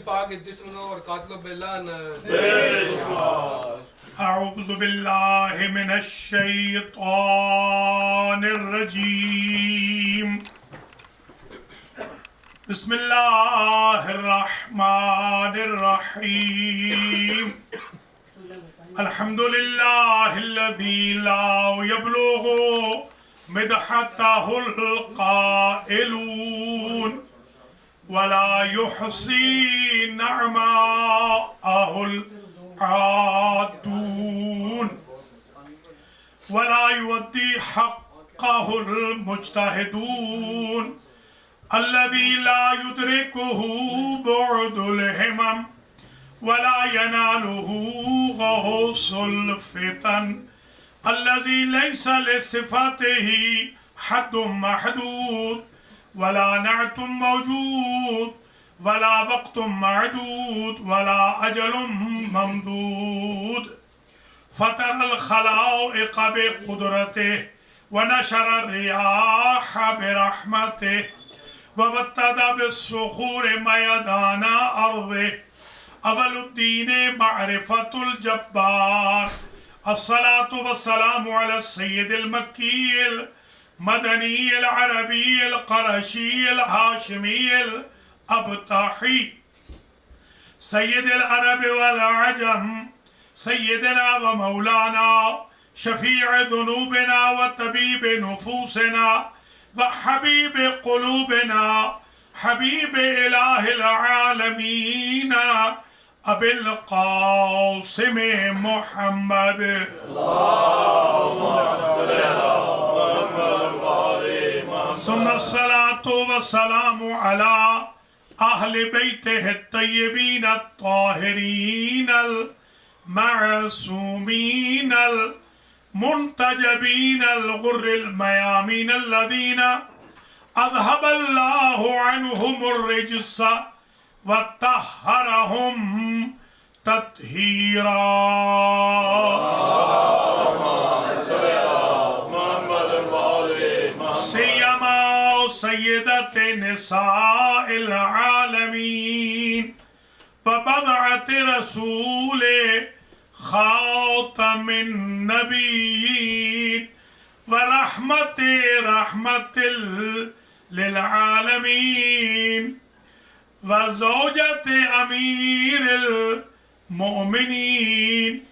پاک جسم اور قاتل باللہ اعوذ باللہ من الشیطان الرجیم بسم اللہ الرحمن الرحیم الحمدللہ الذی لا یبلغ مدحتہ القائلون ولا يحصي نعماءه العادون ولا يودي حقه المجتهدون الذي لا يدركه بعد الهمم ولا يناله غوص الفتن الذي ليس لصفاته حد محدود ولا نعت موجود ولا وقت معدود ولا أجل ممدود فطر الخلائق بقدرته ونشر الرياح برحمته وبتد بالصخور ميدان أرضه أول الدين معرفة الجبار الصلاة والسلام على السيد المكي مدني العربي القرشي الهاشمي الأبطحي سيد العرب والعجم سيدنا ومولانا شفيع ذنوبنا وطبيب نفوسنا وحبيب قلوبنا حبيب إله العالمين أبي القاسم محمد ثم الصلاة والسلام على أهل بيته الطيبين الطاهرين المعصومين المنتجبين الغر الميامين الذين أذهب الله عنهم الرجس وطهرهم تطهيرا سيما سيدة نساء العالمين وبضعة رسول خاتم النبيين رحمة للعالمين وزوجة أمير المؤمنين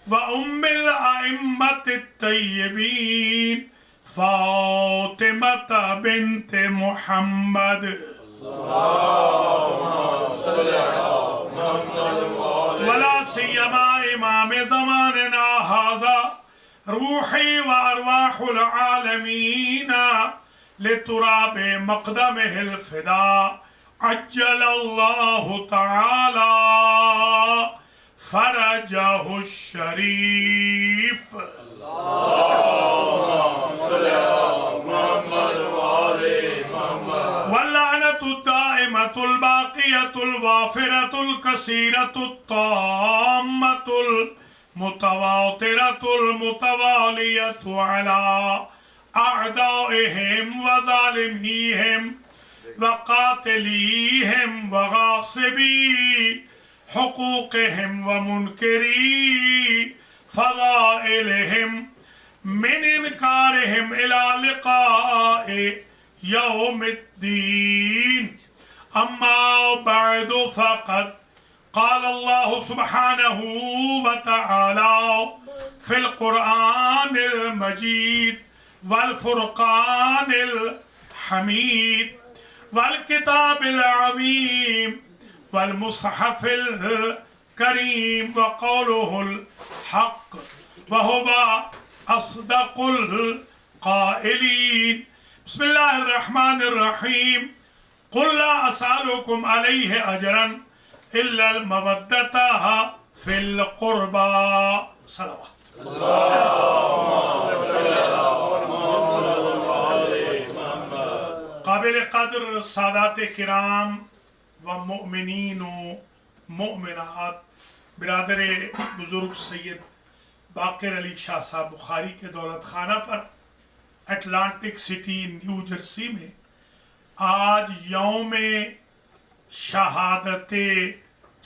وأم الأئمة الطيبين فاطمة بنت محمد ولا سيما إمام زماننا هذا روحي وأرواح العالمين لتراب مقدمه الفداء عجل الله تعالى فرجه الشريف واللعنة الدائمة الباقية الوافرة الكثيرة الطامة المتواترة المتوالية على أعدائهم وظالميهم وقاتليهم وغاصبي حقوقهم ومنكري فضائلهم من إنكارهم إلى لقاء يوم الدين أما بعد فقد قال الله سبحانه وتعالى في القرآن المجيد والفرقان الحميد والكتاب العظيم والمصحف الكريم وقوله الحق وهو أصدق القائلين بسم الله الرحمن الرحيم قل لا أسألكم عليه أجرا إلا المودة في القربى صلوات قابل قدر سادات کرام و مؤمنین و مؤمنات برادر بزرگ سید باقر علی شاہ صاحب بخاری کے دولت خانہ پر اٹلانٹک سٹی نیو جرسی میں آج یوم شہادت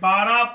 12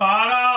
12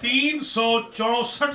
364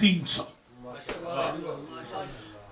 300।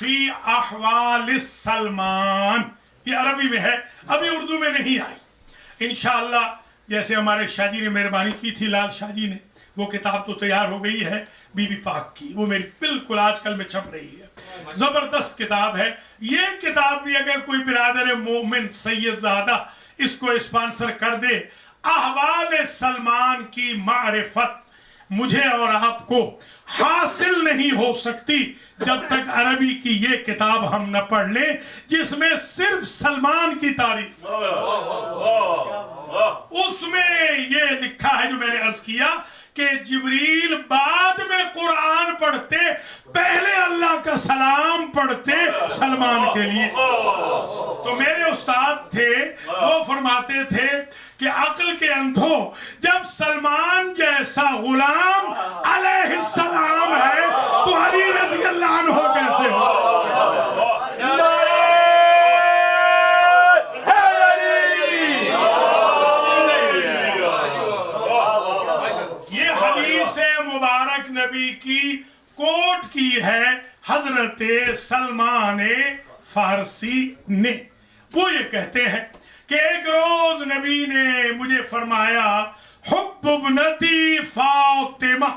فی احوال سلمان، یہ عربی میں ہے، ابھی اردو میں نہیں آئی انشاءاللہ۔ جیسے ہمارے شاہ جی نے مہربانی کی تھی، لال شاہ جی نے، وہ کتاب تو تیار ہو گئی ہے بی بی پاک کی، وہ میری بالکل آج کل میں چھپ رہی ہے، زبردست کتاب ہے۔ یہ کتاب بھی اگر کوئی برادر مومن سید زادہ اس کو اسپانسر کر دے، احوال سلمان کی معرفت مجھے اور آپ کو حاصل نہیں ہو سکتی جب تک عربی کی یہ کتاب ہم نہ پڑھ لیں جس میں صرف سلمان کی تعریف، اس میں یہ لکھا ہے جو میں نے عرض کیا کہ جبریل بعد میں قرآن پڑھتے، پہلے اللہ کا سلام پڑھتے سلمان کے لیے۔ تو میرے استاد تھے، وہ فرماتے تھے کہ عقل کے اندھو، جب سلمان جیسا غلام علیہ السلام ہے تو علی رضی اللہ عنہ کیسے ہو؟ یہ حدیث مبارک نبی کی کوٹ کی ہے حضرت سلمان فارسی نے۔ وہ یہ کہتے ہیں کہ ایک روز نبی نے مجھے فرمایا حب ابنتی فاطمہ،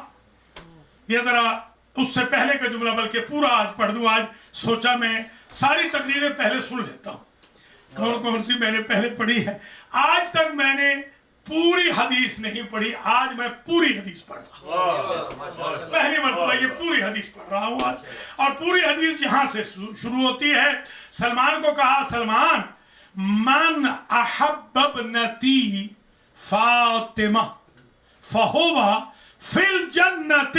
یہ ذرا اس سے پہلے کا جملہ بلکہ پورا آج پڑھ دوں۔ آج سوچا میں ساری تقریریں پہلے سن لیتا ہوں، کون کون سی میں نے پہلے پڑھی ہے۔ آج تک میں نے پوری حدیث نہیں پڑھی، آج میں پوری حدیث پڑھ رہا ہوں، پہلی مرتبہ یہ پوری حدیث پڑھ رہا ہوں آج۔ اور پوری حدیث یہاں سے شروع ہوتی ہے۔ سلمان کو کہا، سلمان من احب ابنتی فاطمہ فہو فی الجنت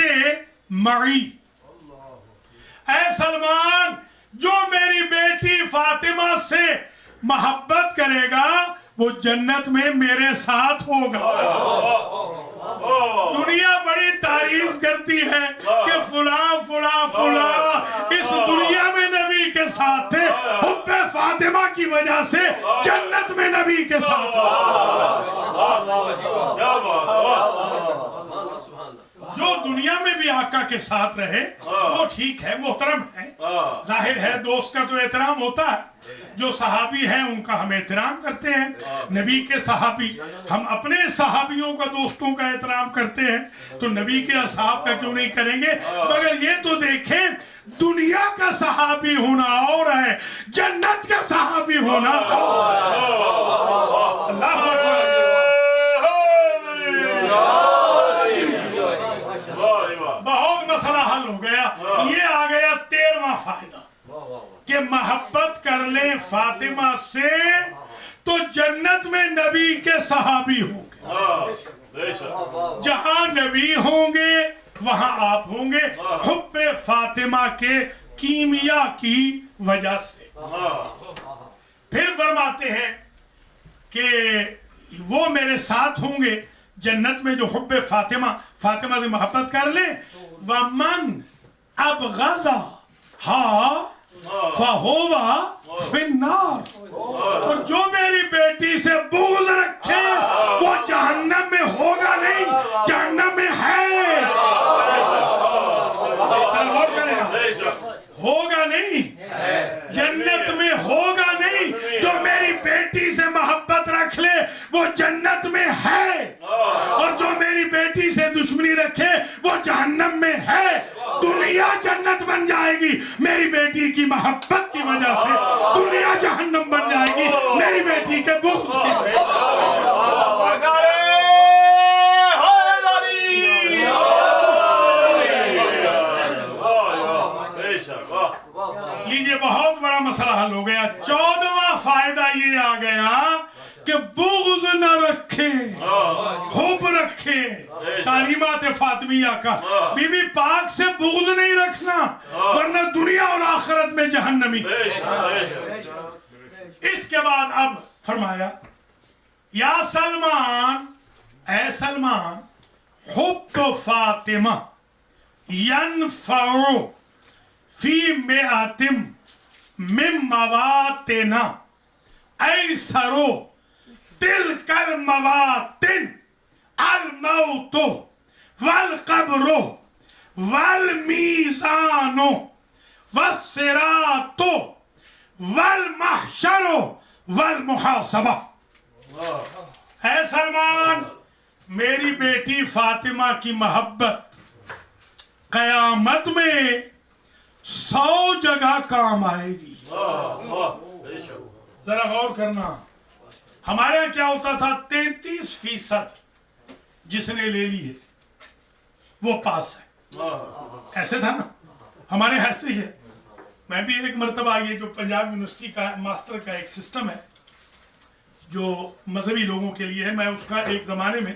معی، اے سلمان جو میری بیٹی فاطمہ سے محبت کرے گا وہ جنت میں میرے ساتھ ہوگا۔ دنیا بڑی تعریف کرتی ہے کہ فلاں فلاں فلاں اس دنیا میں نبی کے ساتھ تھے، حب فاطمہ کی وجہ سے جنت میں نبی کے ساتھ جو دنیا میں بھی آقا کے ساتھ رہے وہ ٹھیک ہے، محترم ہے، ظاہر ہے دوست کا تو احترام ہوتا ہے۔ جو صحابی ہیں ان کا ہم احترام کرتے ہیں، نبی کے صحابی، ہم اپنے صحابیوں کا دوستوں کا احترام کرتے ہیں تو نبی کے اصحاب کا کیوں نہیں کریں گے؟ مگر یہ تو دیکھیں دنیا کا صحابی ہونا اور ہے، جنت کا صحابی ہونا اور۔ اللہ اکبر۔ بہت مسئلہ حل ہو گیا۔ یہ آ گیا 13واں فائدہ کہ محبت کر لیں فاطمہ سے تو جنت میں نبی کے صحابی ہوں گے، جہاں نبی ہوں گے وہاں آپ ہوں گے، حب فاطمہ کے کیمیا کی وجہ سے۔ پھر فرماتے ہیں کہ وہ میرے ساتھ ہوں گے جنت میں جو حب فاطمہ سے محبت کر لیں، وَمَنْ أَبْغَضَهَا فَهُوَ فِي النَّارِ، اور جو میری بیٹی سے بغض رکھے وہ جہنم میں ہوگا نہیں، جہنم میں ہے۔ غور کریں، ہوگا نہیں، جنت میں ہوگا نہیں۔ جو میری بیٹی سے محبت رکھ لے وہ جنت میں ہے، اور جو میری بیٹی سے دشمنی رکھے وہ جہنم میں ہے۔ دنیا جنت بن جائے گی میری بیٹی کی محبت کی وجہ سے، دنیا جہنم بن جائے گی میری بیٹی کے بغض کی وجہ سے۔ لیجئے بہت بڑا مسئلہ حل ہو گیا۔ 14واں فائدہ یہ آ گیا کہ بغض نہ رکھیں، حب رکھیں۔ تعلیمات فاطمیہ کا بی بی پاک سے بغض نہیں رکھنا ورنہ دنیا اور آخرت میں جہنمی۔ اس کے بعد اب فرمایا یا سلمان، اے سلمان، حب فاطمہ ینفع فی مئاتم من مواتنا ایسر تلک المواتن الموت والقبر والمیزان والصراط والمحشر والمحاسبہ. اے سلمان، میری بیٹی فاطمہ کی محبت قیامت میں 100 جگہ کام آئے گی. ذرا غور کرنا. ہمارے یہاں کیا ہوتا تھا؟ 33% جس نے لے لی ہے وہ پاس ہے. ایسے تھا نا ہمارے یہاں ایسے ہی ہے. میں بھی ایک مرتبہ یہ جو پنجاب یونیورسٹی کا ماسٹر کا ایک سسٹم ہے جو مذہبی لوگوں کے لیے ہے، میں اس کا ایک زمانے میں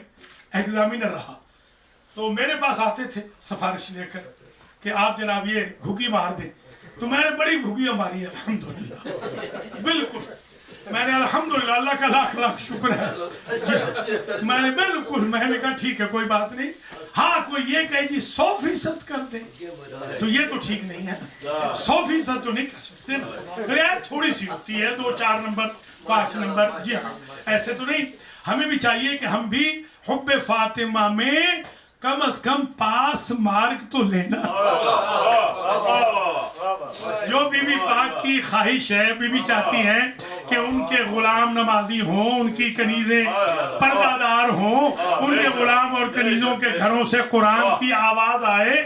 ایگزامینر رہا. تو میرے پاس آتے تھے سفارش لے کر کہ آپ جناب یہ گھگی مار دیں. تو میں نے بڑی گھگیاں ماری ہے الحمدللہ. بالکل میں نے الحمدللہ، اللہ کا لاکھ لاکھ شکر ہے. میں نے بالکل میں نے کہا ٹھیک ہے کوئی بات نہیں. ہاں کوئی یہ کہے جی 100% کر دیں تو یہ تو ٹھیک نہیں ہے. 100% تو نہیں کر سکتے نا، تھوڑی سی ہوتی ہے 2 4 نمبر 5 نمبر. جی ہاں ایسے تو نہیں. ہمیں بھی چاہیے کہ ہم بھی حب فاطمہ میں کم از کم پاس مارک تو لینا. جو بی بی پاک کی خواہش ہے، بی بی چاہتی ہیں کہ ان کے غلام نمازی ہوں، ان کی کنیزیں پردہ دار ہوں، ان کے غلام اور کنیزوں کے گھروں سے قرآن کی آواز آئے،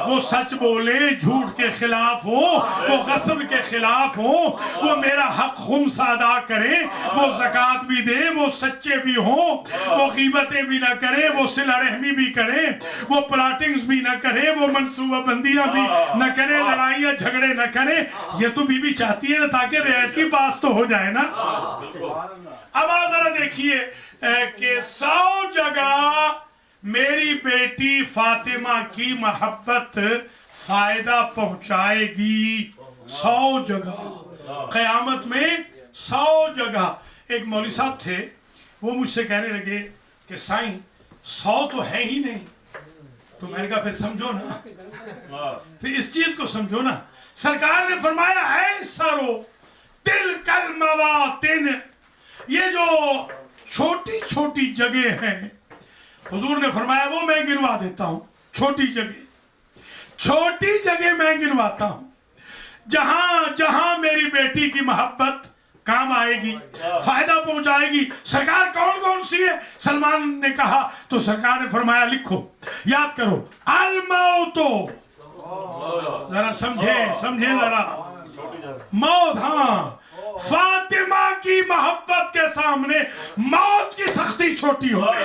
وہ سچ بولیں، جھوٹ کے خلاف ہوں، وہ غصب کے خلاف ہوں، وہ میرا حق خمس ادا کریں، وہ زکوٰۃ بھی دیں، وہ سچے بھی ہوں، وہ غیبتیں بھی نہ کریں، وہ صلہ رحمی بھی کریں، وہ پلاٹنگز بھی نہ کریں، وہ منصوبہ بندیاں بھی نہ کریں، لڑائیاں جھگڑے نہ کریں. یہ تو بی بی چاہتی ہے نا تاکہ رعایتی پاس تو ہو جائے نا. اب آپ ذرا دیکھیے کہ 100 جگہ میری بیٹی فاطمہ کی محبت فائدہ پہنچائے گی. 100 جگہ قیامت میں 100 جگہ. ایک مولوی صاحب تھے، وہ مجھ سے کہنے لگے کہ سائیں 100 تو ہے ہی نہیں. تو میں نے کہا پھر سمجھو نا، پھر اس چیز کو سمجھو نا. سرکار نے فرمایا اے سرو تلک المواطن، یہ جو چھوٹی چھوٹی جگہ ہیں، حضور نے فرمایا وہ میں گنوا دیتا ہوں. چھوٹی جگہ میں گنواتا ہوں جہاں جہاں میری بیٹی کی محبت کام آئے گی، فائدہ پہنچائے گی. سرکار کون کون سی ہے؟ سلمان نے کہا تو سرکار نے فرمایا لکھو، یاد کرو. الموت، ذرا سمجھے ذرا. موت، ہاں فاطمہ کی محبت کے سامنے موت کی سختی چھوٹی ہو گئی.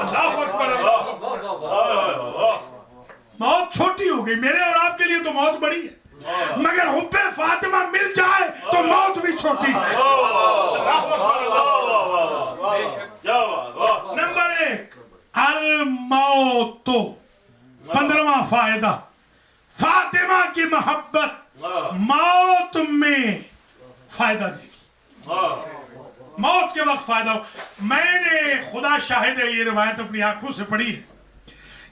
اللہ اکبر. موت چھوٹی ہو گئی. میرے اور آپ کے لیے تو موت بڑی ہے، مگر حب فاطمہ مل جائے تو موت بھی چھوٹی ہے. نمبر 1 الموت. 15واں فائدہ، فاطمہ کی محبت موت میں فائدہ دے گی. موت کے وقت فائدہ ہو. میں نے خدا شاہد ہے یہ روایت اپنی آنکھوں سے پڑھی ہے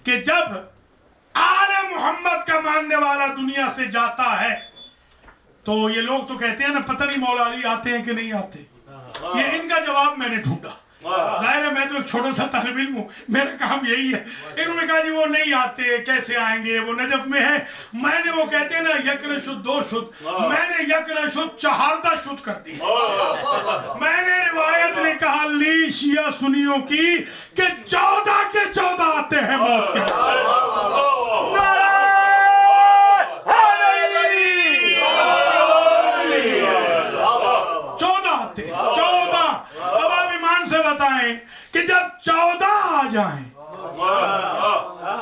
کہ جب آل محمد کا ماننے والا دنیا سے جاتا ہے تو یہ لوگ تو کہتے ہیں نا پتہ نہیں مولا علی آتے ہیں کہ نہیں آتے. یہ ان کا جواب میں نے ڈھونڈا. ظاہر ہے میں تو ایک چھوٹا سا طالب علم ہوں، میرا کام یہی ہے. انہوں نے کہا جی وہ نہیں آتے، کیسے آئیں گے، وہ نجف میں ہیں. میں نے وہ کہتے ہیں نا یک نشد 2 شد، میں نے یک نشد 14 شد کر دی. میں نے روایت نے کہا لی شیعہ سنیوں کی کہ 14 کے 14 آتے ہیں موت کے. 14 آتے ہیں. 14. اب آپ ایمان سے بتائیں کہ جب 14 آ جائیں،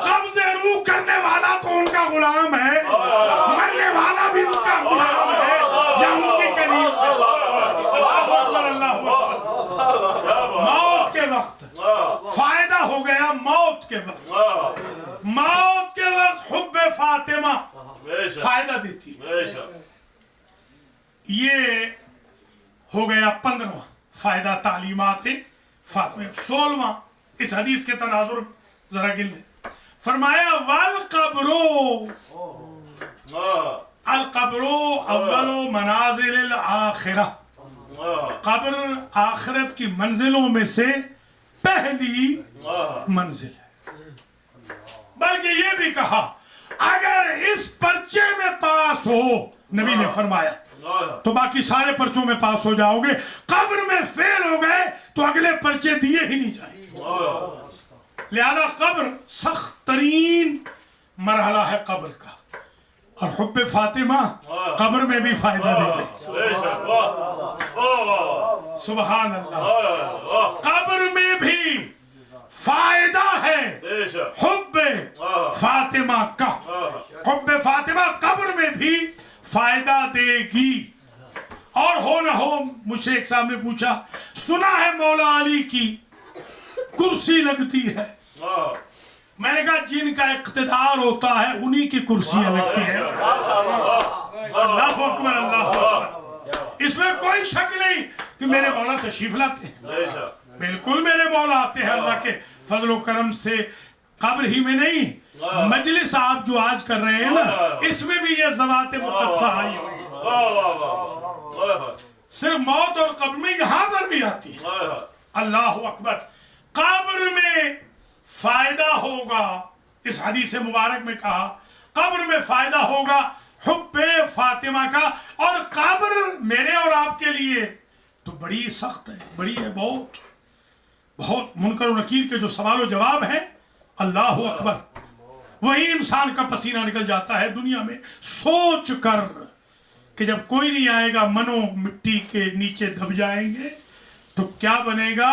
قبض روح کرنے والا تو ان کا غلام ہے، مرنے والا بھی ان کا غلام ہے یا ان کی قریب ہے. اللہ اکبر، اللہ اکبر. موت کے وقت فائدہ ہو گیا. موت کے وقت حب فاطمہ فائدہ دیتی. یہ ہو گیا 15واں فائدہ تعلیمات فاطمہ. 16واں اس حدیث کے تناظر ذرا گن لیں. فرمایا والقبر، القبر اول منازل الاخرہ، قبر آخرت کی منزلوں میں سے پہلی منزل ہے. بلکہ یہ بھی کہا اگر اس پرچے میں پاس ہو نبی نے فرمایا تو باقی سارے پرچوں میں پاس ہو جاؤ گے، قبر میں فیل ہو گئے تو اگلے پرچے دیے ہی نہیں جائیں گے۔ لہذا قبر سخت ترین مرحلہ ہے قبر کا، اور حب فاطمہ قبر میں بھی فائدہ دے رہے، سبحان اللہ، قبر میں بھی فائدہ ہے حب فاطمہ کا، حب فاطمہ قبر میں بھی فائدہ دے گی۔ اور ہو نہ ہو، مجھ سے ایک صاحب نے پوچھا، سنا ہے مولا علی کی کرسی لگتی ہے، میں نے کہا جن کا اقتدار ہوتا ہے انہی کی کرسیاں لگتی ہیں۔ اللہ اکبر، اللہ اکبر، اس میں کوئی شک نہیں کہ میرے مولا تشریف لاتے ہیں، بالکل میرے مولا آتے ہیں اللہ کے فضل و کرم سے۔ قبر ہی میں نہیں، مجلس آپ جو آج کر رہے ہیں نا، اس میں بھی یہ ذوات مقدسہ آئی ہوئی ہے، صرف موت اور قبر میں یہاں پر بھی آتی ہے۔ اللہ اکبر، قبر میں فائدہ ہوگا، اس حدیث مبارک میں کہا قبر میں فائدہ ہوگا حب فاطمہ کا، اور قبر میرے اور آپ کے لیے تو بڑی سخت ہے، بڑی ہے، بہت بہت منکر و نکیر کے جو سوال و جواب ہیں، اللہ اکبر، وہی انسان کا پسینہ نکل جاتا ہے دنیا میں سوچ کر کہ جب کوئی نہیں آئے گا، منو مٹی کے نیچے دب جائیں گے تو کیا بنے گا۔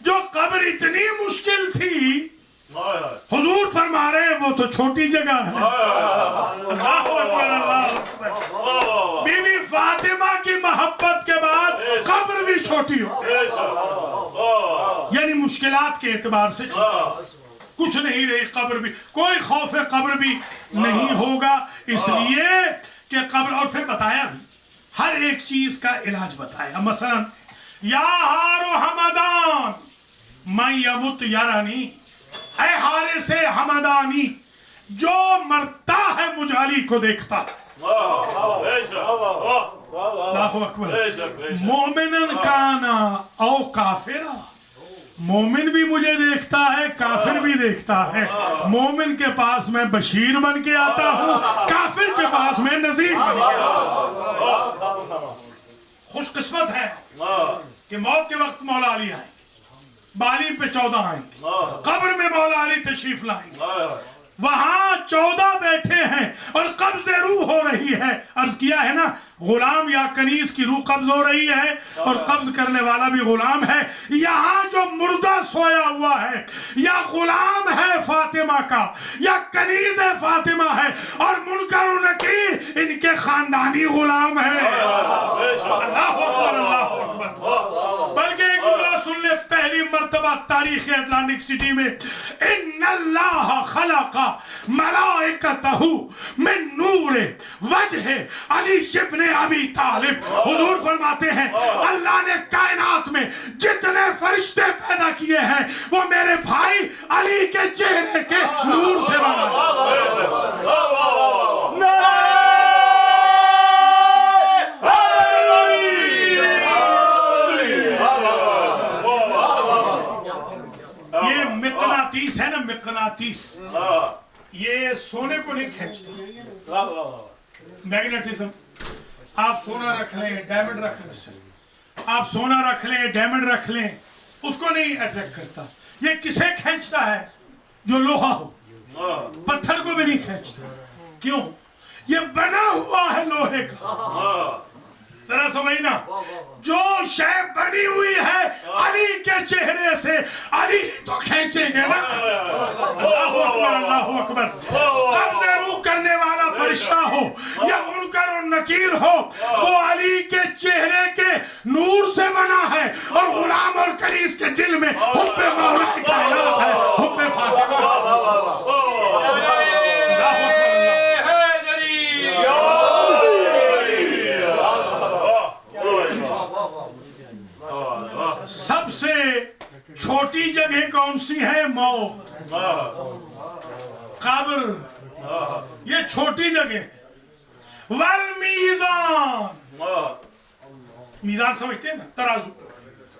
جو قبر اتنی مشکل تھی، حضور فرما رہے ہیں وہ تو چھوٹی جگہ ہے۔ اللہ اکبر، اللہ اکبر، بی بی فاطمہ کی محبت کے بعد قبر بھی چھوٹی ہو، یعنی مشکلات کے اعتبار سے چھوٹی، کچھ نہیں رہی قبر بھی، کوئی خوف قبر بھی نہیں ہوگا، اس لیے کہ قبر، اور پھر بتایا بھی ہر ایک چیز کا علاج بتایا، مثلا یا ہارو حمدان من یمت یرانی، اے حارث حمدانی جو مرتا ہے مجھ علی کو دیکھتا ہے۔ اللہ اکبر، مومنن کانا او کافرا، مومن بھی مجھے دیکھتا ہے، کافر بھی دیکھتا ہے، مومن کے پاس میں بشیر بن کے آتا ہوں، کافر کے پاس میں نذیر بن کے آتا ہوں۔ خوش قسمت ہے کہ موت کے وقت مولا علی آئیں گے، بالی پہ 14 آئیں گے، قبر میں مولا علی تشریف لائیں گے، وہاں 14 بیٹھے ہیں اور قبض روح ہو رہی ہے۔ عرض کیا ہے نا، غلام یا کنیز کی روح قبض ہو رہی ہے اور قبض کرنے والا بھی غلام ہے۔ یہاں جو مردہ سویا ہوا ہے، یا غلام ہے فاطمہ کا، یا کنیز فاطمہ ہے، اور منکر و نکیر ان کے خاندانی غلام ہے۔ اللہ اکبر، اللہ اکبر، بلکہ ایک جملہ سن لے، پہلی مرتبہ تاریخ اٹلانٹک سٹی میں، ان اللہ خلق ملائکتہ من نور وجہ علی ابن ابی طالب۔ حضور فرماتے ہیں اللہ نے کائنات میں جتنے فرشتے پیدا کیے ہیں وہ میرے بھائی علی کے چہرے کے نور سے بنا یہ مقناطیس ہے نا، مقناطیس، یہ سونے کو نہیں کھینچتا، میگنیٹزم۔ آپ سونا رکھ لیں، ڈائمنڈ رکھ لیں، آپ سونا رکھ لیں، ڈائمنڈ رکھ لیں، اس کو نہیں اٹریکٹ کرتا۔ یہ کسے کھینچتا ہے؟ جو لوہا ہو، پتھر کو بھی نہیں کھینچتا۔ کیوں؟ یہ بنا ہوا ہے لوہے کا۔ ذرا سمجھنا، جو شے بنی ہوئی ہے علی کے چہرے سے، علی تو کھینچیں گے نا۔ اللہ اکبر، اللہ اکبر، قبض روح کرنے والا فرشتہ ہو یا منکر و نکیر ہو، وہ علی کے چہرے کے نور سے بنا ہے، اور غلام اور کنیز کے دل میں حب مولا کائنات ہے، حب فاطمہ۔ اللہ اکبر، سب سے چھوٹی جگہ کون سی ہے؟ موت، قبر، یہ چھوٹی جگہ ہے۔ والمیزان، میزان سمجھتے ہیں نا، ترازو،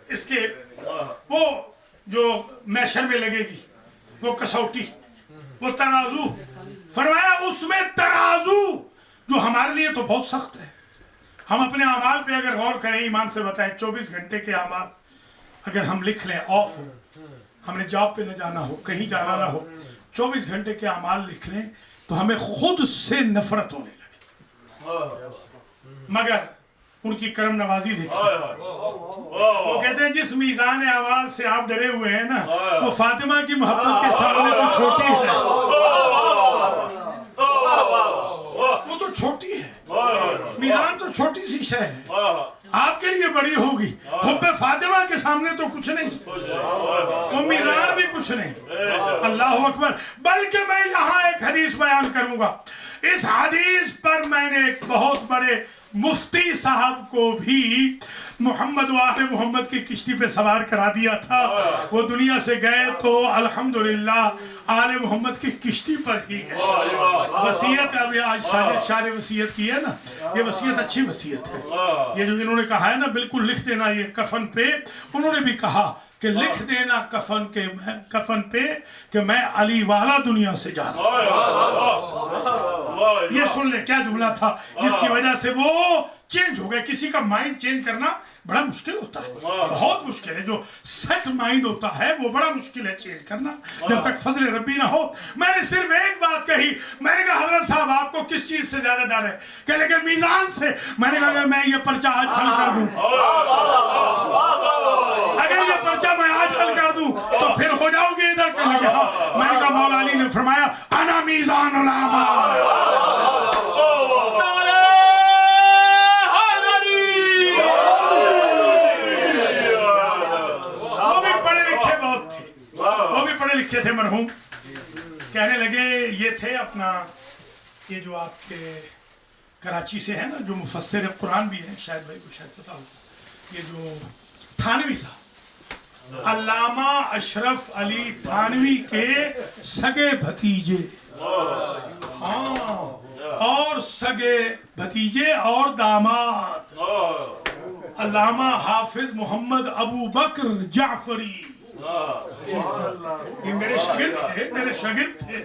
اس کے وہ جو میشر میں لگے گی، وہ کسوٹی، وہ ترازو فرمایا اس میں ترازو جو ہمارے لیے تو بہت سخت ہے. ہم اپنے اعمال پہ اگر غور کریں، ایمان سے بتائیں 24 گھنٹے کے اعمال اگر ہم لکھ لیں، آف ہو، ہم نے جاب پہ نہ جانا ہو، کہیں جانا نہ ہو، 24 گھنٹے کے اعمال لکھ لیں تو ہمیں خود سے نفرت ہونے لگے. مگر ان کی کرم نوازی دیکھیں، وہ کہتے ہیں جس میزان اعمال سے آپ ڈرے ہوئے ہیں نا، وہ فاطمہ کی محبت کے سامنے تو چھوٹی ہے، وہ تو چھوٹی ہے، میزان تو چھوٹی سی شے ہے، آپ کے لیے بڑی ہوگی، حب فاطمہ کے سامنے تو کچھ نہیں، وہ میزان بھی کچھ نہیں. اللہ اکبر. بلکہ میں یہاں ایک حدیث بیان کروں گا. اس حدیث پر میں نے ایک بہت بڑے مفتی صاحب کو بھی محمد و آل محمد کی کشتی پہ سوار کرا دیا تھا. وہ دنیا سے گئے تو الحمدللہ آل محمد کی کشتی پر ہی گئے. وصیت اب آج ساجد شاہ نے وصیت کی ہے نا، یہ وصیت اچھی وصیت ہے. یہ جو انہوں نے کہا ہے نا بالکل لکھ دینا یہ کفن پہ، انہوں نے بھی کہا کہ لکھ دینا کفن پہ کہ میں علی والا دنیا سے جا رہا ہوں. یہ سن لے کیا جملہ تھا جس کی وجہ سے وہ چینج ہو گئے. کسی کا مائنڈ چینج کرنا بڑا مشکل ہوتا ہے، بہت مشکل ہے. جو سیٹ مائنڈ ہوتا ہے وہ بڑا مشکل ہے چینج کرنا جب تک فضل ربی نہ ہو. میں نے صرف ایک بات کہی، میں نے کہا حضرت صاحب آپ کو کس چیز سے زیادہ ڈر ہے؟ کہ لیکن میزان سے. میں نے کہا اگر میں یہ پرچہ آج حل کر دوں، اگر یہ پرچہ میں آج حل کر دوں تو پھر ہو جاؤ گے ادھر کر لگے. ہاں میں نے کہا مولا علی نے فرمایا انا میزان الاعمال. وہ بھی پڑھے لکھے بہت تھے، وہ بھی پڑھے لکھے تھے مرحوم. کہنے لگے یہ تھے اپنا یہ جو آپ کے کراچی سے ہے نا جو مفسر قرآن بھی ہیں، شاید بھائی کو شاید پتا ہوگا، یہ جو تھانوی صاحب، علامہ اشرف علی تھانوی کے سگے بھتیجے، ہاں اور سگے بھتیجے اور داماد علامہ حافظ محمد ابو بکر جعفری. یہ میرے شاگرد تھے.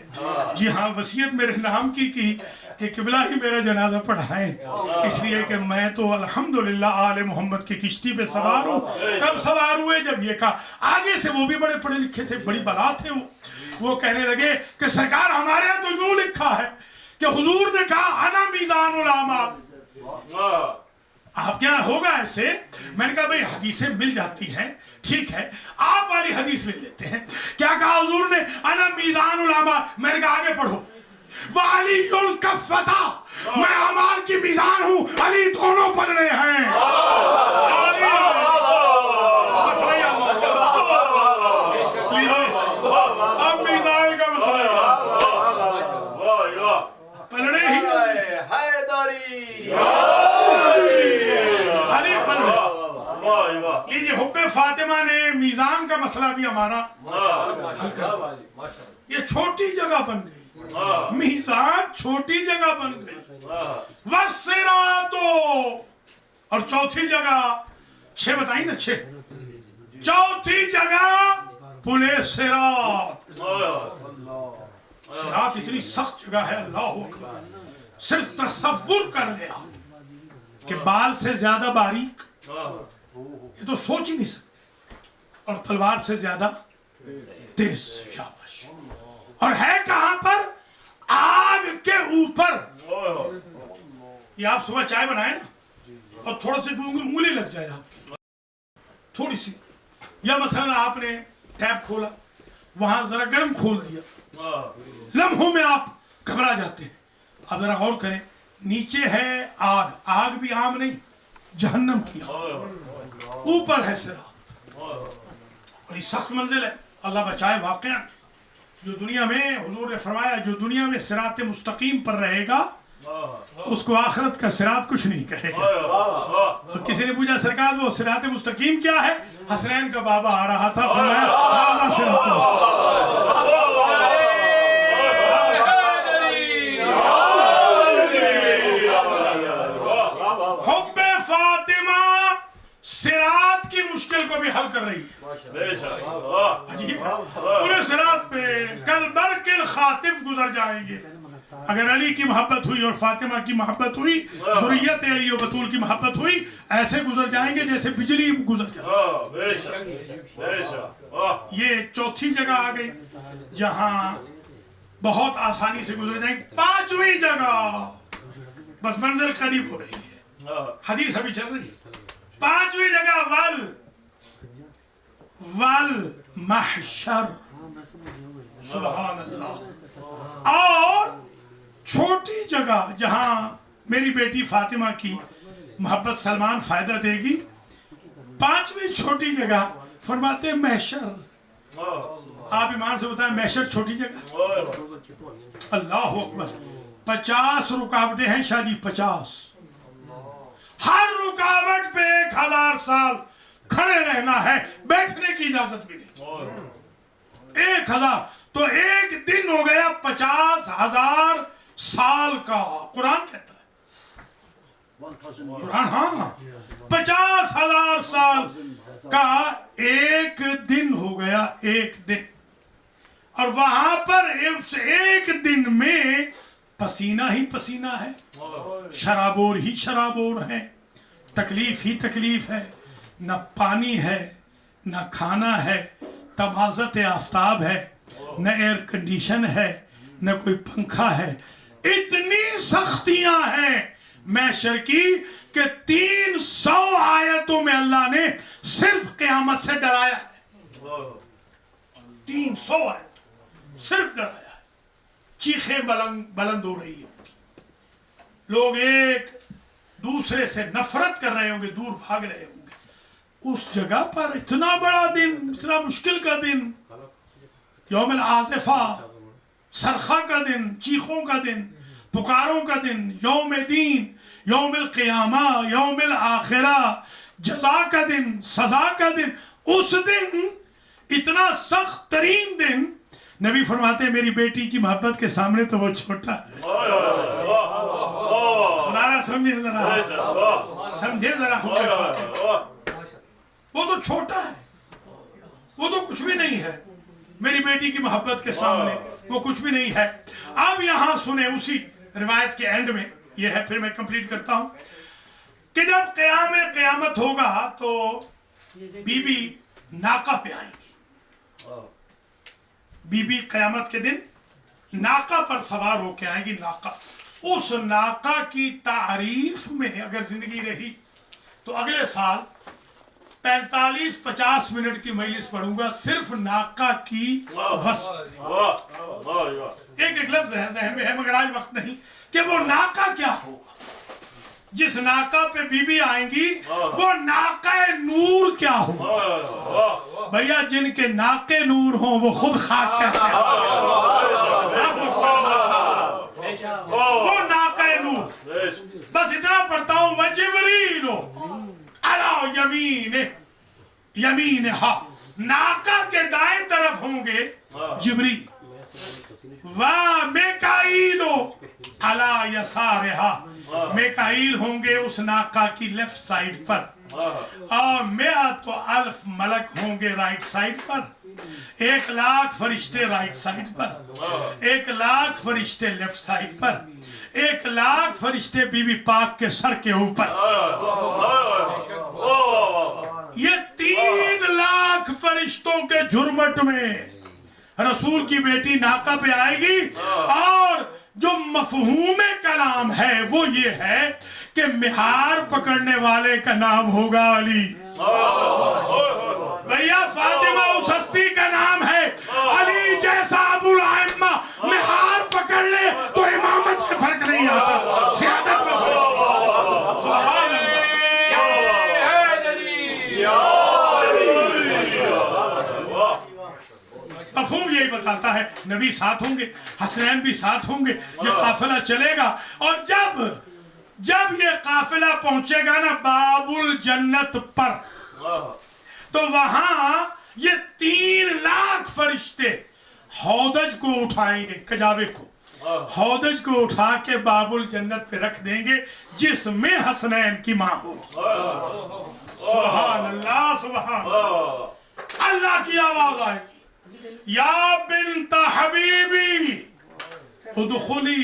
جی ہاں وصیت میرے نام کی کہ قبلہ ہی میرا جنازہ پڑھائیں، اس لیے کہ میں تو الحمدللہ آل محمد کی کشتی پہ سوار ہوں. کب سوار ہوئے؟ جب یہ کہا. آگے سے وہ بھی بڑے پڑھے لکھے تھے، بڑی بلا تھے. وہ کہنے لگے کہ سرکار ہمارے یہاں تو یوں لکھا ہے کہ حضور نے کہا انا میزان الاعمال. آپ کیا ہوگا ایسے؟ میں نے کہا بھئی حدیثیں مل جاتی ہیں، ٹھیک ہے آپ والی حدیث لے لیتے ہیں. کیا کہا حضور نے؟ انا میزان الاعمال. میں نے کہا آگے پڑھو. وعلی الکفتا، میں اعمال کی میزان ہوں، علی دونوں پلڑے ہیں. اب میزان کا مسئلہ پلڑے ہی علی پلڑے. لیجیے حب فاطمہ نے میزان کا مسئلہ بھی ہمارا حل کر دیا. یہ چھوٹی جگہ بن گئی، میزان چھوٹی جگہ بن گئی. وَالصِّرَاطُ، اور چوتھی جگہ 6 بتائیں نا، 6 چوتھی جگہ پلے صراط. صراط اتنی سخت جگہ ہے، اللہ اکبر. صرف تصور کر لیا کہ بال سے زیادہ باریک، یہ تو سوچ ہی نہیں سکتے، اور تلوار سے زیادہ تیز. شاباش. اور ہے کہاں پر؟ آگ کے اوپر. یہ آپ صبح چائے بنائیں نا اور تھوڑا سی انگلی لگ جائے آپ کی تھوڑی سی، یا مثلا آپ نے ٹیپ کھولا وہاں ذرا گرم کھول دیا، لمحوں میں آپ گھبرا جاتے ہیں. اب ذرا غور کریں، نیچے ہے آگ، آگ بھی عام نہیں، جہنم کی آگ، اوپر ہے صراط. بڑی سخت منزل ہے، اللہ بچائے. واقعا جو دنیا میں حضور نے فرمایا جو دنیا میں صراط مستقیم پر رہے گا اس کو آخرت کا صراط کچھ نہیں کہے گا. کسی نے پوچھا سرکار وہ صراط مستقیم کیا ہے؟ حسنین کا بابا آ رہا تھا، فرمایا ھذا صراط مستقیم. حب فاطمہ صراط کی مشکل کو بھی حل کر رہی ہے. عجیب ہے. پورے صراط پہ کل برق الخاطف گزر جائیں گے. اگر علی کی محبت ہوئی اور فاطمہ کی محبت ہوئی، ذریت علی و بطول کی محبت ہوئی، ایسے گزر جائیں گے جیسے بجلی گزر جائے۔ یہ چوتھی جگہ آ گئی جہاں بہت آسانی سے گزر جائیں گے۔ پانچویں جگہ، بس منزل قریب ہو رہی ہے، حدیث ابھی چل رہی ہے۔ پانچویں جگہ والمحشر، سبحان اللہ۔ اور چھوٹی جگہ جہاں میری بیٹی فاطمہ کی محبت سلمان فائدہ دے گی، پانچویں چھوٹی جگہ فرماتے ہیں محشر۔ آپ ایمان سے بتائیں محشر چھوٹی جگہ؟ اللہ اکبر۔ 50 رکاوٹیں ہیں شاہ جی، 50۔ ہر رکاوٹ پہ 1000 سال کھڑے رہنا ہے، بیٹھنے کی اجازت بھی نہیں۔ 1000 تو ایک دن ہو گیا 50,000 سال کا، قرآن کہتا ہے، قرآن، ہاں 50,000 سال کا ایک دن ہو گیا، ایک دن۔ اور وہاں پر اس ایک دن میں پسینہ ہی پسینہ ہے، شرابور ہی شرابور ہے، تکلیف ہی تکلیف ہے، نہ پانی ہے، نہ کھانا ہے، تمازت آفتاب ہے، نہ ایئر کنڈیشن ہے، نہ کوئی پنکھا ہے۔ اتنی سختیاں ہیں محشر کی کہ 300 آیتوں میں اللہ نے صرف قیامت سے ڈرایا ہے۔ 300 آیت صرف ڈرایا ہے۔ چیخیں بلند ہو رہی ہوں گی، لوگ ایک دوسرے سے نفرت کر رہے ہوں گے، دور بھاگ رہے ہوں گے۔ اس جگہ پر اتنا بڑا دن، اتنا مشکل کا دن، یوم العاصفہ، صرخہ کا دن، چیخوں کا دن، پکاروں کا دن، یوم دین، یوم القیامہ، یوم الآخرہ، جزا کا دن، سزا کا دن۔ اس دن اتنا سخت ترین دن، نبی فرماتے ہیں میری بیٹی کی محبت کے سامنے تو وہ چھوٹا ہے۔ خدا سمجھے ذرا، سمجھے ذرا، وہ تو چھوٹا ہے، وہ تو کچھ بھی نہیں ہے میری بیٹی کی محبت کے سامنے، وہ کچھ بھی نہیں ہے۔ اب یہاں سنیں اسی روایت کے اینڈ میں، یہ ہے، پھر میں کمپلیٹ کرتا ہوں کہ جب قیامت ہوگا تو بی بی ناقہ پہ آئیں گی۔ بی بی قیامت کے دن ناقہ پر سوار ہو کے آئیں گی۔ ناقہ، اس ناقہ کی تعریف میں اگر زندگی رہی تو اگلے سال 45-50 منٹ کی مجلس پڑھوں گا صرف ناقہ کی وصف۔ ایک لفظ ہے ذہن میں ہے مگر آج وقت نہیں کہ وہ ناقہ کیا ہوگا۔ جس ناقہ پہ بی بی آئیں گی وہ ناقہ نور کیا ہوگا۔ بھیا جن کے ناقے نور ہوں وہ خود خاک کیسے وہ ناقہ نور۔ بس اتنا پڑھتا ہوں، وجبریل علی یمینہا، ناقہ کے دائیں طرف ہوں گے جبریل، ومیکائیل علی یسارہا، میکائیل ہوں گے اس ناقہ کی لیفٹ سائڈ پر، اور 100,000 ملک ہوں گے رائٹ سائڈ پر، 1,00,000 فرشتے رائٹ سائڈ پر، 1,00,000 فرشتے لیفٹ سائڈ پر، 1,00,000 فرشتے بی بی پاک کے سر کے اوپر۔ یہ 3,00,000 فرشتوں کے جھرمٹ میں رسول کی بیٹی ناقہ پہ آئے گی، اور جو مفہوم کلام ہے وہ یہ ہے کہ مہار پکڑنے والے کا نام ہوگا علی۔ بھیا فاطمہ اس ہستی کا نام ہے علی جیسا ابو الائمہ مہار پکڑ لے تو امامت میں فرق نہیں آتا، سیادت میں فرق۔ سبحان اللہ۔ مفہوم یہی بتاتا ہے، نبی ساتھ ہوں گے، حسنین بھی ساتھ ہوں گے، یہ قافلہ چلے گا، اور جب یہ قافلہ پہنچے گا نا باب الجنت پر، تو وہاں یہ 3,00,000 فرشتے ہودج کو اٹھائیں گے، کجاوے کو، ہودج کو اٹھا کے باب الجنت پہ رکھ دیں گے جس میں حسنین کی ماں ہوگی۔ سبحان اللہ، سبحان اللہ۔ اللہ کی آواز آئے گی، یا بنت حبیبی ادخلی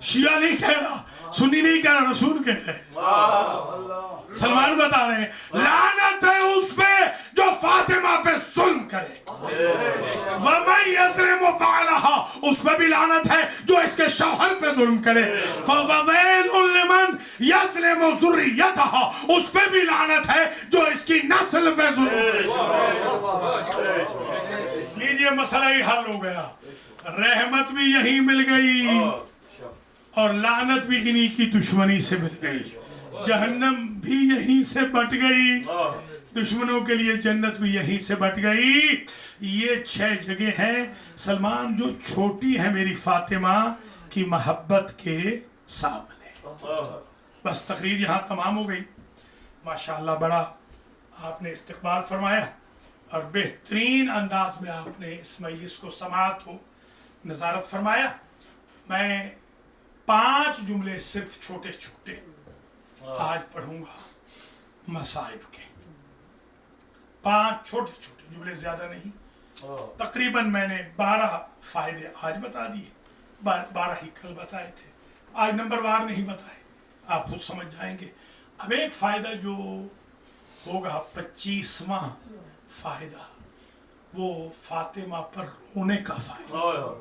شیعہ نہیں کہہ رہا, سنی نہیں کہہ رہا, رسول کہہ رہے. سلمان بتا رہے ہیں لعنت ہے اس پہ جو فاطمہ پہ ظلم کرے, وَمَن يَظْلِمُ بَعْلَهَا, اس پہ بھی لعنت ہے جو اس کے شوہر پہ ظلم کرے. فَوَوَيْلٌ لِمَن يَظْلِمُ ذُرِّيَّتَهَا, اس پہ بھی لعنت ہے جو اس کی نسل پہ ظلم کرے. لیجئے مسئلہ ہی حل ہو گیا, رحمت بھی یہیں مل گئی اور لعنت بھی انہی کی دشمنی سے مل گئی, جہنم بھی یہیں سے بٹ گئی, دشمنوں کے لیے جنت بھی یہیں سے بٹ گئی. یہ 6 جگہ ہیں سلمان جو چھوٹی ہے میری فاطمہ کی محبت کے سامنے. بس تقریر یہاں تمام ہو گئی. ماشاءاللہ بڑا آپ نے استقبال فرمایا اور بہترین انداز میں آپ نے اس مجلس کو سماعت ہو نظارت فرمایا. میں 5 جملے صرف چھوٹے چھوٹے آج پڑھوں گا مصائب کے, 5 چھوٹے چھوٹے جملے, زیادہ نہیں. تقریباً میں نے 12 فائدے آج بتا دیے, 12 ہی کل بتائے تھے, آج نمبر وار نہیں بتائے, آپ خود سمجھ جائیں گے. اب ایک فائدہ جو ہوگا 25واں فائدہ, وہ فاطمہ پر رونے کا فائدہ,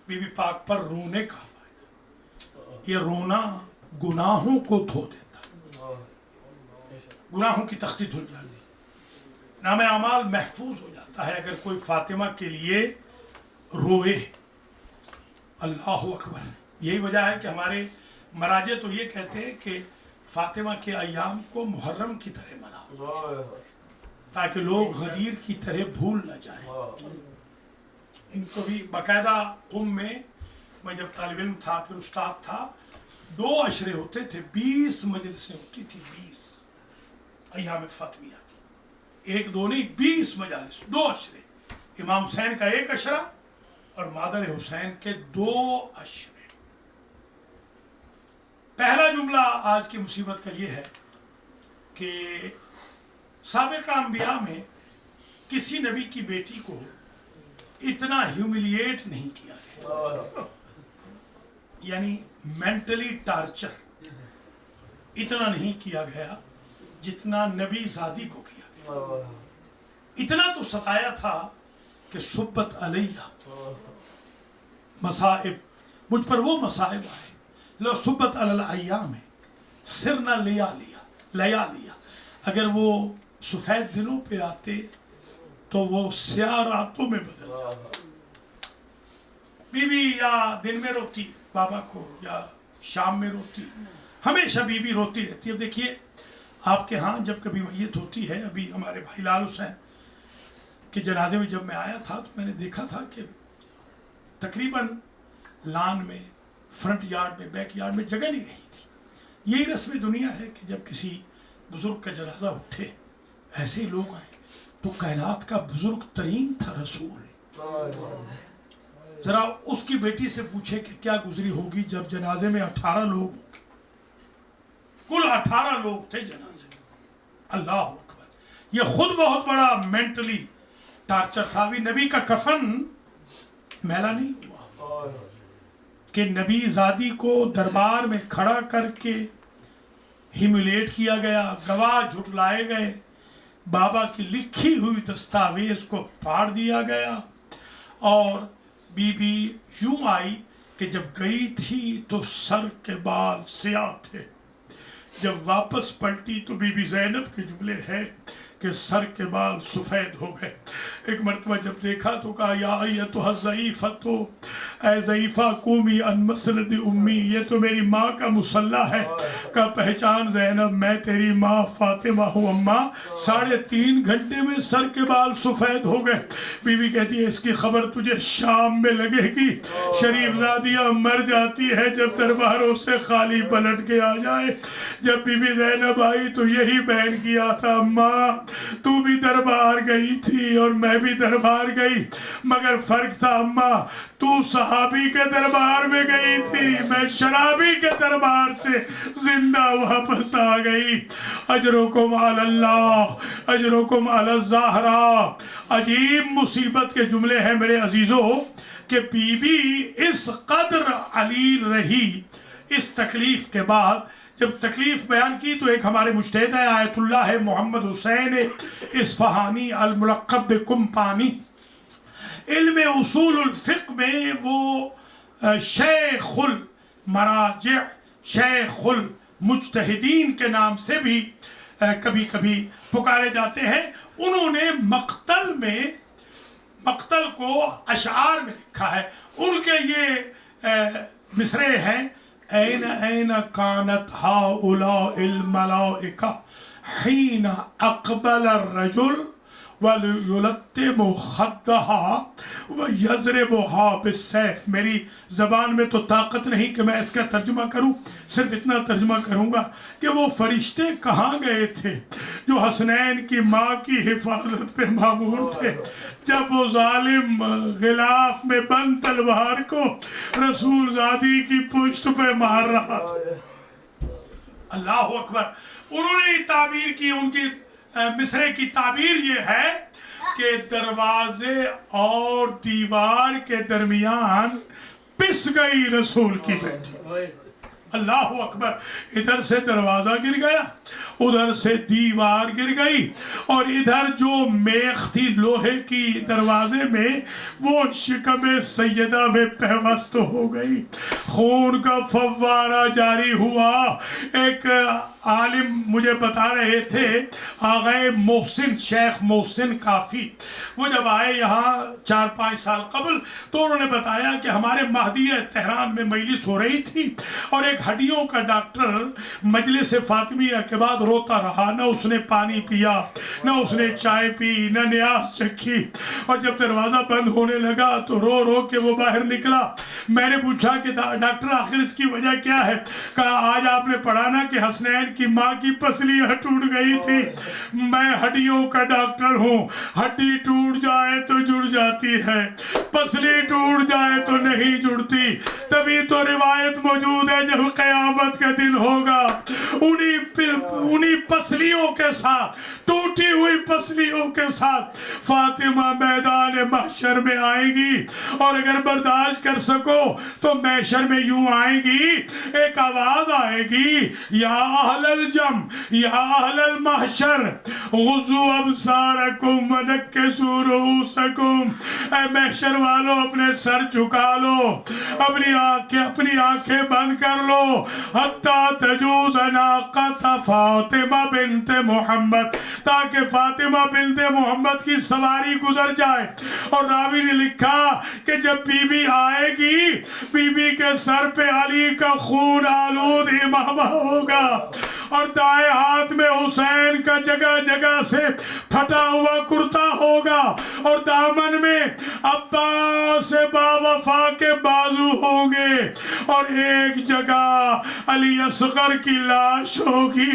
بی بی پاک پر رونے کا فائدہ. یہ رونا گناہوں کو دھو دیتا, گناہوں کی تختی دھل جاتی, نام اعمال محفوظ ہو جاتا ہے اگر کوئی فاطمہ کے لیے روئے. اللہ اکبر. یہی وجہ ہے کہ ہمارے مراجع تو یہ کہتے ہیں کہ فاطمہ کے ایام کو محرم کی طرح مناؤ تاکہ لوگ غدیر کی طرح بھول نہ جائیں. ان کو بھی باقاعدہ قم میں جب طالب علم تھا پھر استاد تھا, 2 عشرے ہوتے تھے, 20 مجلسیں ہوتی تھی, 20 ایام فاطمیہ کی, 1 2 نہیں 20 مجالس, 2 عشرے. امام حسین کا 1 عشرہ اور مادر حسین کے 2 عشرے. پہلا جملہ آج کی مصیبت کا یہ ہے کہ سابقہ انبیاء میں کسی نبی کی بیٹی کو اتنا ہیوملیٹ نہیں کیا گیا, یعنی مینٹلی ٹارچر اتنا نہیں کیا گیا جتنا نبی زادی کو کیا گیا. اتنا تو ستایا تھا کہ سبت علیہ مصائب, مجھ پر وہ مصائب آئے, لو سبت علی الایام سرنا لیا, اگر وہ سفید دنوں پہ آتے تو وہ سیاہ راتوں میں بدل جاتا. بی بی یا دن میں روتی بابا کو یا شام میں روتی, ہمیشہ بی بی روتی رہتی. اب دیکھیے آپ کے ہاں جب کبھی میت ہوتی ہے, ابھی ہمارے بھائی لال حسین کے جنازے میں جب میں آیا تھا تو میں نے دیکھا تھا کہ تقریباً لان میں, فرنٹ یارڈ میں, بیک یارڈ میں جگہ نہیں رہی تھی. یہی رسم دنیا ہے کہ جب کسی بزرگ کا جنازہ اٹھے, ایسے ہی لوگ آئیں, تو کائنات کا بزرگ ترین تھا رسول. ذرا اس کی بیٹی سے پوچھے کہ کیا گزری ہوگی جب جنازے میں 18 لوگ ہوں گے, کل 18 لوگ تھے جنازے میں. اللہ اکبر. یہ خود بہت بڑا مینٹلی ٹارچر تھا. ابھی نبی کا کفن میلا نہیں ہوا کہ نبی زادی کو دربار میں کھڑا کر کے ہیمولیٹ کیا گیا, گواہ جھٹلائے گئے, بابا کی لکھی ہوئی دستاویز کو پھاڑ دیا گیا, اور بی بی یوں آئی کہ جب گئی تھی تو سر کے بال سیاہ تھے, جب واپس پلٹی تو بی بی زینب کے جملے ہیں کہ سر کے بال سفید ہو گئے. ایک مرتبہ جب دیکھا تو کہا یا ایتھا الضعیفۃ, اے ضعیفہ قومی عن مسند امی, یہ تو میری ماں کا مصلی ہے. کا پہچان زینب, میں تیری ماں فاطمہ ہوں. اماں 3.5 گھنٹے میں سر کے بال سفید ہو گئے. بی بی کہتی ہے اس کی خبر تجھے شام میں لگے گی. شریف زادیاں مر جاتی ہے جب درباروں سے خالی پلٹ کے آ جائے. جب بی بی زینب آئی تو یہی بیان کیا تھا, اماں تو بھی دربار گئی تھی اور میں بھی دربار گئی, مگر فرق تھا اماں, تو صحابی کے دربار میں گئی تھی, میں شرابی کے دربار سے زندہ واپس آ گئی. اجرکم علی اللہ, اجرکم علی الزہرا. عجیب مصیبت کے جملے ہیں میرے عزیزو. کہ بی بی اس قدر علیل رہی اس تکلیف کے بعد. جب تکلیف بیان کی تو ایک ہمارے مجتہد ہیں آیت اللہ محمد حسین اصفہانی الملقب بکمپانی، علم اصول الفقہ میں وہ شیخ المراجع شیخ المجتہدین کے نام سے بھی کبھی کبھی پکارے جاتے ہیں. انہوں نے مقتل کو اشعار میں لکھا ہے. ان کے یہ مصرعے ہیں: این این کانت ہؤلاء الملائکہ حین اقبل الرجل وَلْيُلَتِّمُ خَدَّهَا وَيَضْرِبُهَا بِالسَّيْفِ. میری زبان میں تو طاقت نہیں کہ میں اس کا ترجمہ کروں، صرف اتنا ترجمہ کروں گا کہ وہ فرشتے کہاں گئے تھے جو حسنین کی ماں کی حفاظت پہ مامور تھے جب وہ ظالم غلاف میں بند تلوار کو رسول زادی کی پشت پہ مار رہا تھا. اللہ اکبر. انہوں نے تعبیر کی، ان کی مصرے کی تعبیر یہ ہے کہ دروازے اور دیوار کے درمیان پس گئی رسول کی بیٹی. اللہ اکبر. ادھر سے دروازہ گر گیا، ادھر سے دیوار گر گئی، اور ادھر جو میخ تھی لوہے کی دروازے میں وہ شکم سیدہ میں پیوست ہو گئی. خون کا فوارہ جاری ہوا. ایک عالم مجھے بتا رہے تھے، آغائے محسن، شیخ محسن کافی، وہ جب آئے یہاں 4-5 سال قبل تو انہوں نے بتایا کہ ہمارے مہدیہ تہران میں مجلس ہو رہی تھی اور ایک ہڈیوں کا ڈاکٹر مجلس فاطمیہ کے بعد روتا رہا. نہ اس نے پانی پیا، نہ اس نے چائے پی، نہ نیاز چکھی، اور جب دروازہ بند ہونے لگا تو رو رو کے وہ باہر نکلا. میں نے پوچھا کہ ڈاکٹر آخر اس کی وجہ کیا ہے؟ کہا آج آپ نے پڑھا نا کہ حسنین کی ماں کی پسلیاں ٹوٹ گئی تھی. میں ہڈیوں کا ڈاکٹر ہوں، ہڈی ٹوٹ جائے تو جڑ جاتی ہے، پسلی ٹوٹ جائے تو نہیں جڑتی. تبھی تو روایت موجود ہے جب قیامت کا دن ہوگا انہی پسلیوں کے ساتھ، ٹوٹی ہوئی پسلیوں کے ساتھ فاطمہ میدان محشر میں آئے گی. اور اگر برداشت کر سکو تو محشر میں یوں آئے گی، ایک آواز آئے گی: یا اہل الجم یا اہل المحشر غضوا ابصارکم ونکسوا رؤوسکم. اے محشر والو اپنے سر جھکا لو، اپنی آنکھیں بند کر لو، حتی تجوز ناقۃ فاطمہ بنت محمد، تاکہ فاطمہ بنت محمد کی سواری گزر جائے. اور راوی نے لکھا کہ جب بی بی آئے گی، بی بی کے سر پہ علی کا خون آلود امامہ ہوگا، اور دائیں ہاتھ میں حسین کا جگہ جگہ سے پھٹا ہوا کرتا ہوگا، اور دامن میں عباس باوفا کے بازو ہوں گے، اور ایک جگہ علی اصغر کی لاش ہوگی.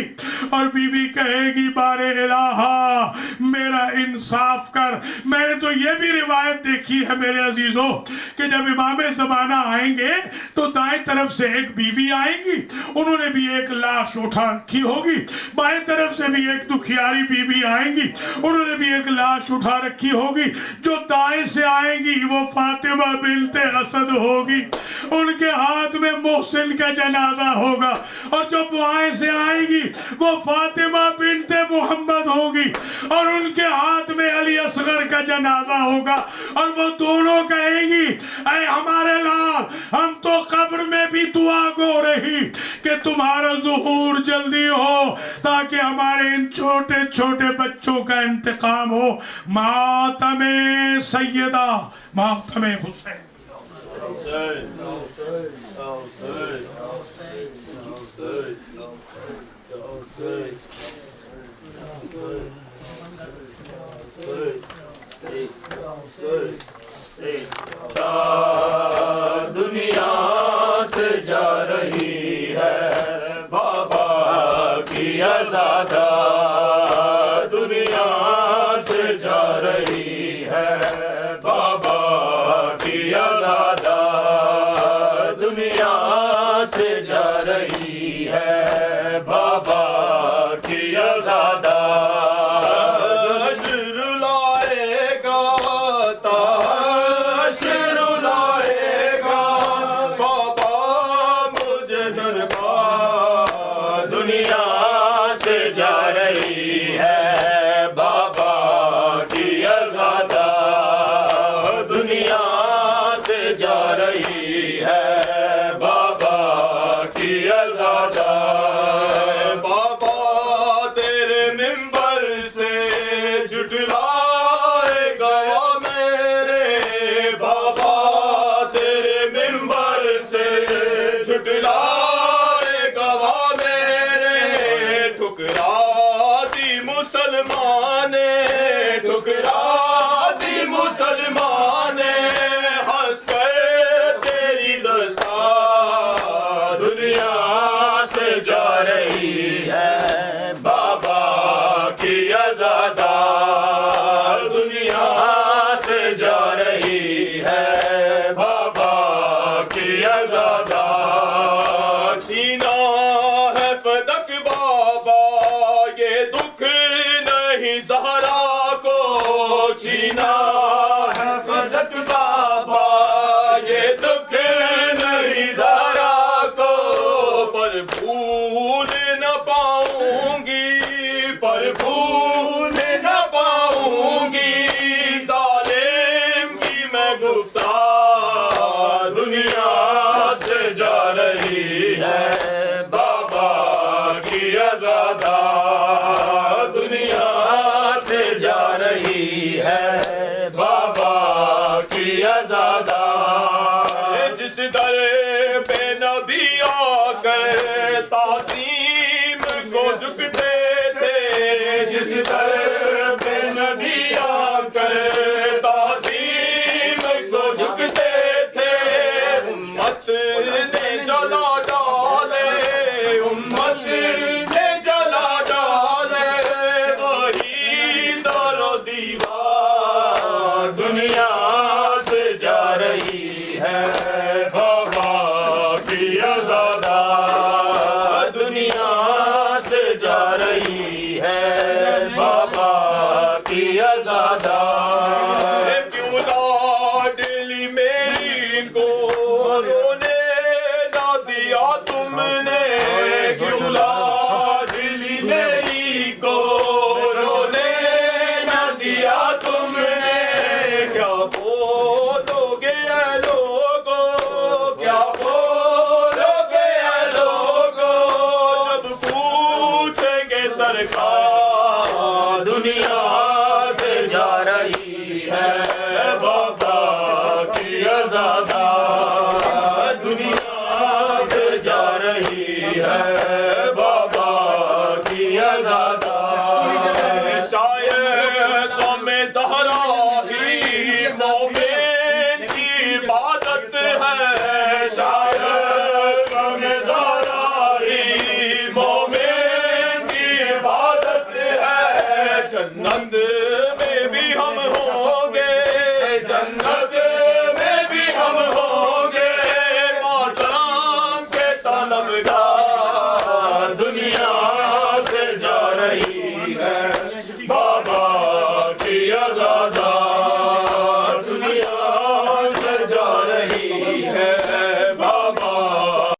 اور بی بی کہے گی بار الہا میرا انصاف کر. میں نے تو یہ بھی روایت دیکھی ہے میرے عزیزوں کہ جب امام زمانہ آئیں گے تو دائیں طرف سے ایک بی بی آئیں گی، انہوں نے بھی ایک لاش اٹھا رکھی ہوگی. بائیں طرف سے بھی ایک دکھیاری بی بی آئیں گی، انہوں نے بھی ایک لاش اٹھا رکھی ہوگی. جو دائیں سے آئیں گی وہ فاطمہ بنت اسد ہوگی، ان کے ہاتھ میں محسن کا جنازہ ہوگا. اور جو بائیں سے آئیں گی وہ فاطمہ بنت محمد ہوگی، اور ان کے ہاتھ میں علی اصغر کا جنازہ ہوگا. اور وہ دونوں کہیں گی اے ہمارے لال، ہم تو قبر میں بھی دعا گو رہی کہ تمہارا ظہور جلدی ہو تاکہ ہمارے ان چھوٹے چھوٹے بچوں کا انتقام ہو. ماتم سیدہ، ماتم حسین. دنیا سے جا رہی ہے بابا کی آزادہ، دنیا سے جا رہی ہے بابا کی آزادہ، دنیا سے جا رہی ہے بابا کی آزادہ. حشر لائے گا، حشر لائے دنیا سے جا رہی ہے بابا کی آزادہ دنیا سے جا رہی ہے بابا کی آزادہ بابا تیرے منبر سے جھٹلائے گیا میرے بابا تیرے منبر سے جھٹلائے گیا میرے ٹھکرا دی مسلمان ٹھکرا دی مسلمان ہنس کر تیری دستار دنیا سے جا رہی ہے بابا کی آزادہ دنیا سے جا رہی ہے بابا کی آزادہ چھینا ہے فدق بابا یہ دکھ نہیں زہرا کو چھینا ہے فدق بابا یہ دکھ نہیں زہرا کو پر بھول نہ پاؤں گی پر بھول نہ پاؤں گی ظالم کی میں گفتار دنیا سے جا رہی ہے بابا کی آزادہ دنیا سے جا رہی ہے بابا کی آزادہ جس در پہ نبی آ کر تعظیم کو جھکتے تھے جس در پہ نبی آ کر تعظیم کو جھکتے تھے امت نے جلا ڈالے امت نے جلا ڈالے وہی در و دیوار دنیا سے جا رہی ہے بابا کی آزادہ دنیا سے جا رہی ہے بابا کی آزادہ کیوں لاڈلی میری کو رونے نہ دیا تم نے کیوں لاڈلی میری کو رونے نہ دیا تم نے کیا بولو گے اے لوگو کیا بولو گے اے لوگو جب پوچھیں گے سرکار دنیا سے جا رہی ہے بابا کی آزادہ دنیا سے جا رہی ہے بابا کی آزادہ شاید غم زہرا ہی مومن کی عبادت ہے شاید غم زہرا ہی مومن کی عبادت ہے جنت میں بھی ہم ہوں گے جنت